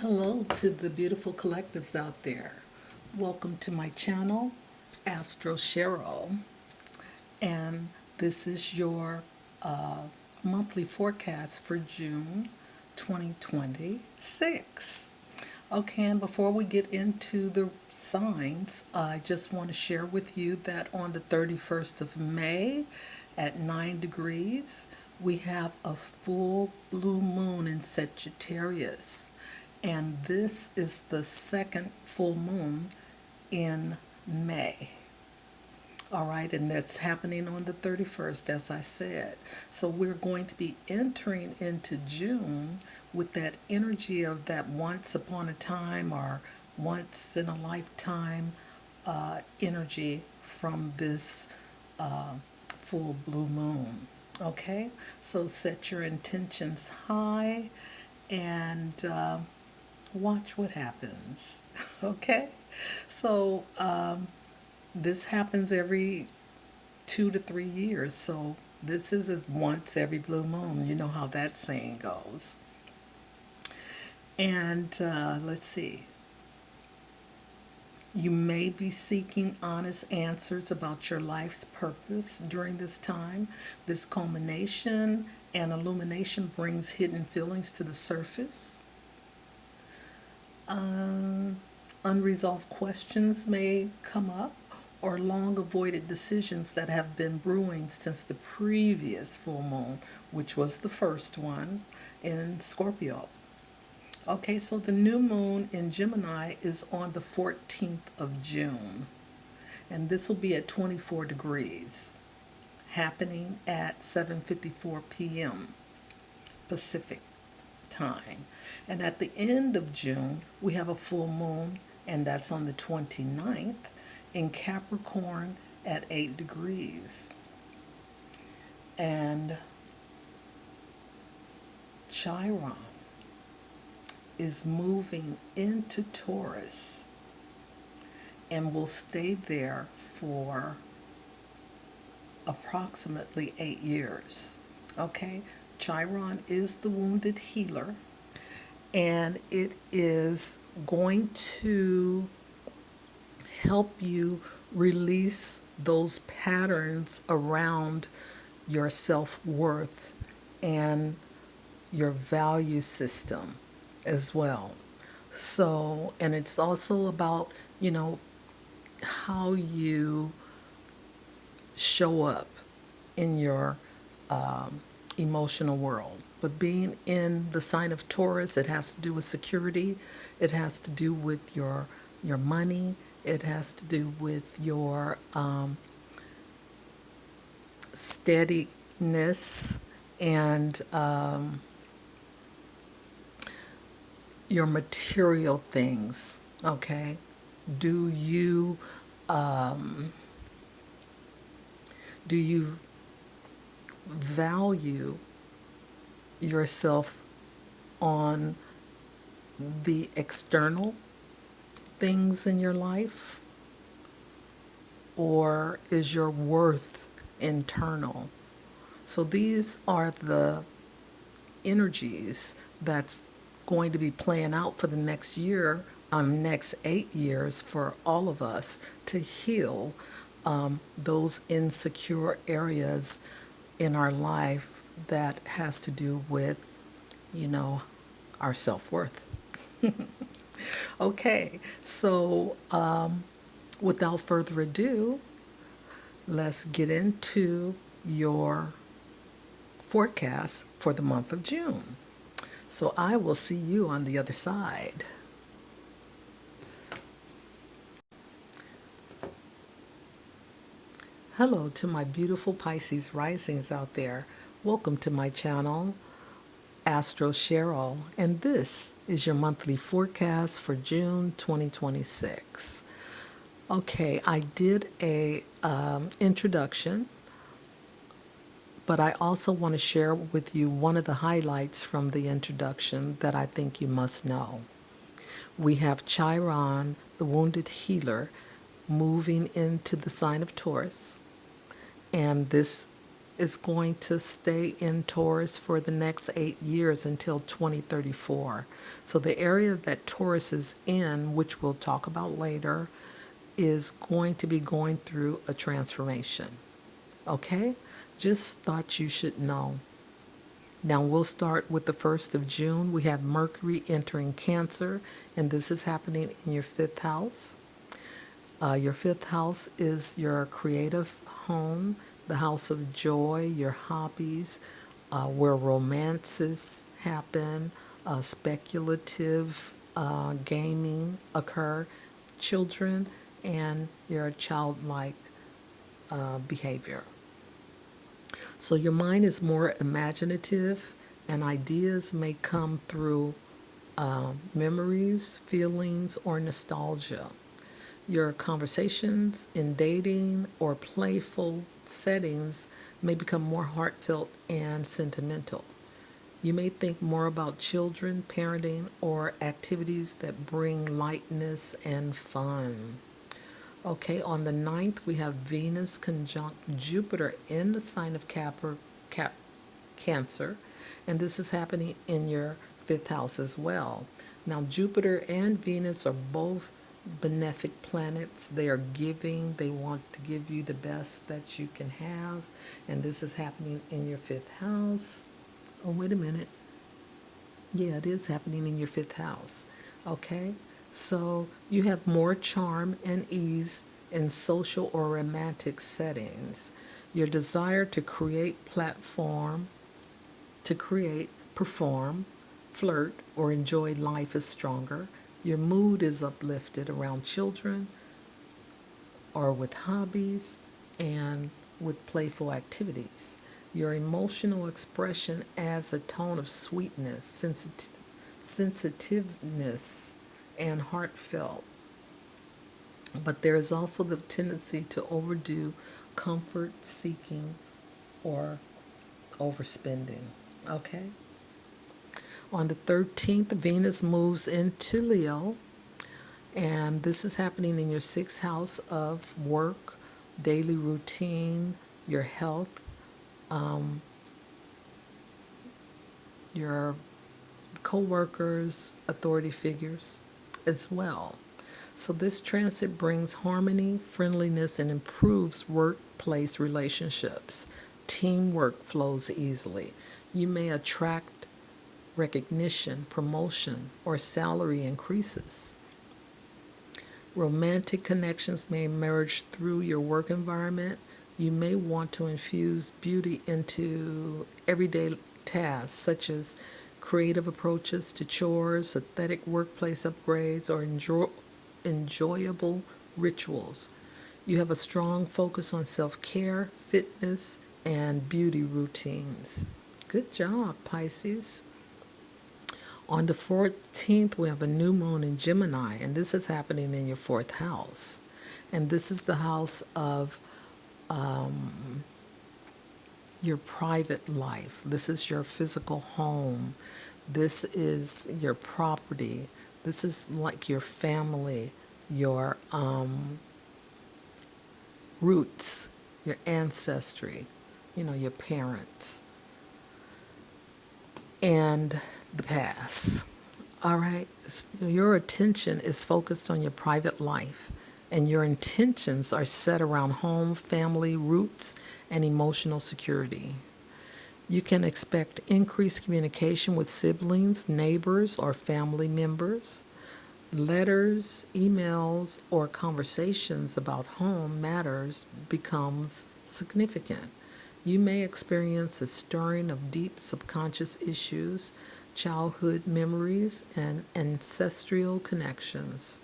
Hello to the beautiful collectives out there. Welcome to my channel, Astro, and this is your monthly forecast for June 2026. Okay, and before we get into the signs, I just want to share with you that on the 31st of May at 9 degrees, we have a full blue moon in Sagittarius. And this is the second full moon in May. All right, and that's happening on the 31st, as I said. So we're going to be entering into June with that energy of that once upon a time or once in a lifetime energy from this full blue moon. Okay, so set your intentions high and watch what happens. Okay, so this happens every 2 to 3 years. So this is once every blue moon. You know how that saying goes. And let's see. You may be seeking honest answers about your life's purpose during this time. This culmination and illumination brings hidden feelings to the surface. Unresolved questions may come up, or long avoided decisions that have been brewing since the previous full moon, which was the first one in Scorpio. Okay, so the new moon in Gemini is on the 14th of June, and this will be at 24 degrees, happening at 7:54 p.m. Pacific time. And at the end of June, we have a full moon, and that's on the 29th in Capricorn at 8 degrees. And Chiron is moving into Taurus and will stay there for approximately 8 years. Okay? Chiron is the wounded healer, and it is going to help you release those patterns around your self-worth and your value system as well. So, and it's also about, how you show up in your emotional world. But being in the sign of Taurus, it has to do with security. It has to do with your money. It has to do with your steadiness and your material things. Okay, do you do you value yourself on the external things in your life, or is your worth internal? So these are the energies that's going to be playing out for the next year, next 8 years for all of us to heal those insecure areas in our life that has to do with, our self-worth. Okay, so without further ado, let's get into your forecast for the month of June. So I will see you on the other side. Hello to my beautiful Pisces risings out there. Welcome to my channel, Astro, and this is your monthly forecast for June 2026. Okay, I did a introduction, but I also want to share with you one of the highlights from the introduction that I think you must know. We have Chiron, the wounded healer, moving into the sign of Taurus, and this is going to stay in Taurus for the next 8 years until 2034. So the area that Taurus is in, which we'll talk about later, is going to be going through a transformation. Okay? Just thought you should know. Now we'll start with the 1st of June. We have Mercury entering Cancer, and this is happening in your 5th house. Your 5th house is your creative home, the house of joy, your hobbies, where romances happen, speculative gaming occur, children, and your childlike behavior. So your mind is more imaginative, and ideas may come through memories, feelings, or nostalgia. Your conversations in dating or playful settings may become more heartfelt and sentimental. You may think more about children, parenting, or activities that bring lightness and fun. Okay, on the 9th, we have Venus conjunct Jupiter in the sign of Cancer, and this is happening in your 5th house as well. Now, Jupiter and Venus are both benefic planets. They are giving, they want to give you the best that you can have, and this is happening in your 5th house. Oh, wait a minute. Yeah, it is happening in your 5th house. Okay? So you have more charm and ease in social or romantic settings. Your desire to perform, flirt, or enjoy life is stronger. Your mood is uplifted around children or with hobbies and with playful activities. Your emotional expression adds a tone of sweetness, sensitiveness, and heartfelt. But there is also the tendency to overdo comfort seeking or overspending. Okay? On the 13th, Venus moves into Leo, and this is happening in your 6th house of work, daily routine, your health, your co-workers, authority figures as well. So this transit brings harmony, friendliness, and improves workplace relationships. Teamwork flows easily. You may attract recognition, promotion, or salary increases. Romantic connections may emerge through your work environment. You may want to infuse beauty into everyday tasks, such as creative approaches to chores, aesthetic workplace upgrades, or enjoyable rituals. You have a strong focus on self-care, fitness, and beauty routines. Good job, Pisces. On the 14th, we have a new moon in Gemini, and this is happening in your 4th house. And this is the house of your private life. This is your physical home. This is your property. This is like your family, your roots, your ancestry, your parents, and the past. All right? Your attention is focused on your private life, and your intentions are set around home, family, roots, and emotional security. You can expect increased communication with siblings, neighbors, or family members. Letters, emails, or conversations about home matters becomes significant. You may experience a stirring of deep subconscious issues, childhood memories, and ancestral connections.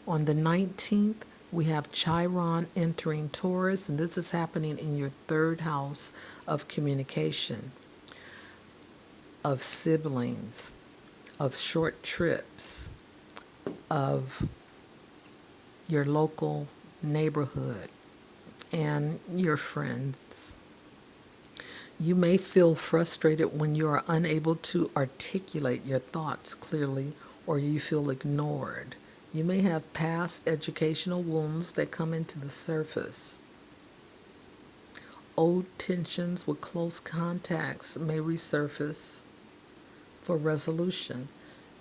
On the 19th, we have Chiron entering Taurus, and this is happening in your 3rd house of communication, of siblings, of short trips, of your local neighborhood, and your friends. You may feel frustrated when you are unable to articulate your thoughts clearly, or you feel ignored. You may have past educational wounds that come into the surface. Old tensions with close contacts may resurface for resolution.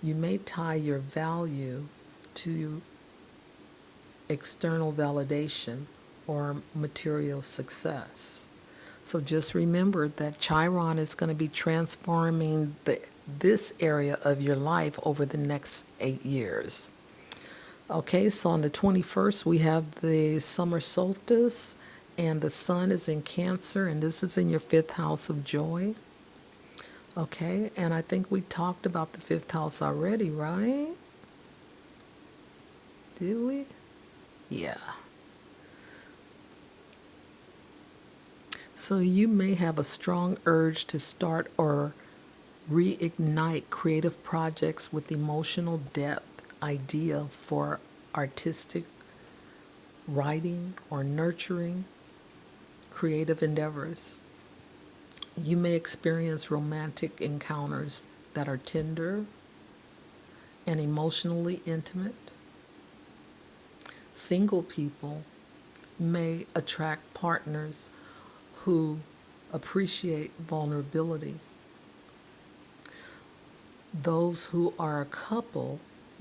You may tie your value to external validation or material success. So just remember that Chiron is going to be transforming this area of your life over the next 8 years. Okay, so on the 21st, we have the summer solstice, and the sun is in Cancer, and this is in your fifth house of joy. Okay, and I think we talked about the fifth house already, right? Did we? Yeah. So you may have a strong urge to start or reignite creative projects with emotional depth, idea for artistic writing or nurturing creative endeavors. You may experience romantic encounters that are tender and emotionally intimate. Single people may attract partners who appreciate vulnerability. Those who are a couple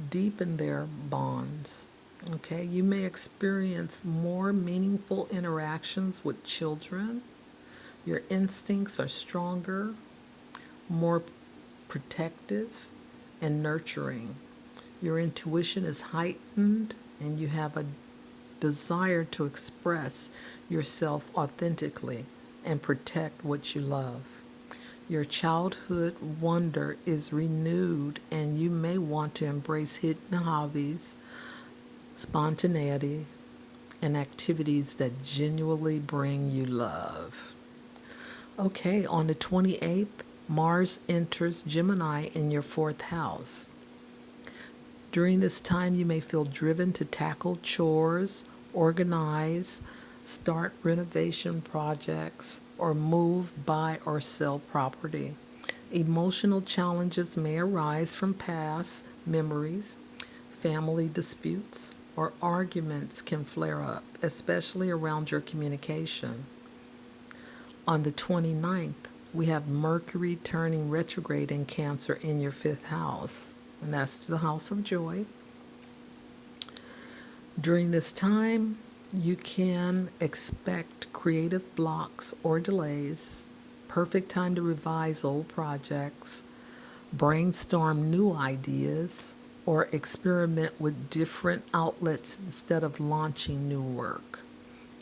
deepen their bonds. Okay, you may experience more meaningful interactions with children. Your instincts are stronger, more protective, and nurturing. Your intuition is heightened, and you have a desire to express yourself authentically and protect what you love. Your childhood wonder is renewed, and you may want to embrace hidden hobbies, spontaneity, and activities that genuinely bring you love. Okay, on the 28th, Mars enters Gemini in your fourth house. During this time, you may feel driven to tackle chores, organize, start renovation projects, or move, buy, or sell property. Emotional challenges may arise from past memories, family disputes, or arguments can flare up, especially around your communication. On the 29th, we have Mercury turning retrograde in Cancer in your fifth house, and that's the house of joy. During this time, you can expect creative blocks or delays, perfect time to revise old projects, brainstorm new ideas, or experiment with different outlets instead of launching new work.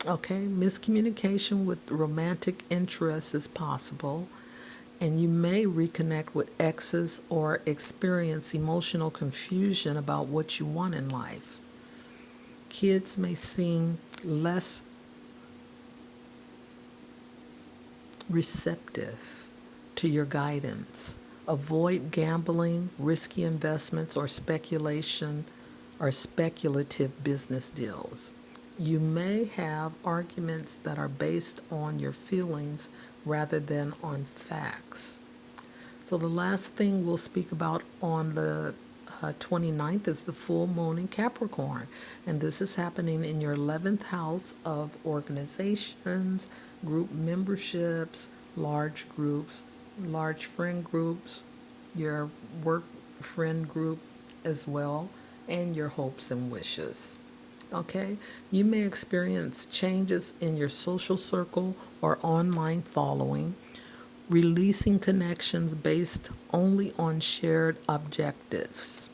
Okay, miscommunication with romantic interests is possible, and you may reconnect with exes or experience emotional confusion about what you want in life. Kids may seem less receptive to your guidance. Avoid gambling, risky investments, or speculation or speculative business deals. You may have arguments that are based on your feelings rather than on facts. So the last thing we'll speak about on the 29th is the full moon in Capricorn. And this is happening in your 11th house of organizations, group memberships, large groups, large friend groups, your work friend group as well, and your hopes and wishes. Okay, you may experience changes in your social circle or online following, releasing connections based only on shared objectives.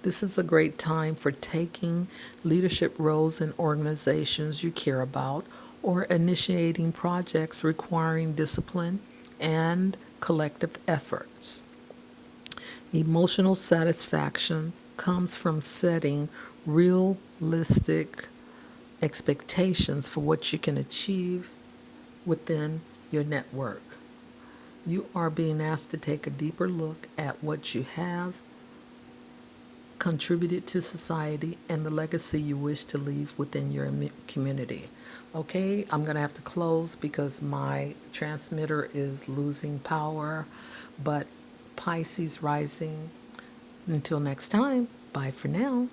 This is a great time for taking leadership roles in organizations you care about or initiating projects requiring discipline and collective efforts. Emotional satisfaction comes from setting realistic expectations for what you can achieve within your network. You are being asked to take a deeper look at what you have contributed to society and the legacy you wish to leave within your community. Okay, I'm going to have to close because my transmitter is losing power, but Pisces Rising, until next time, bye for now.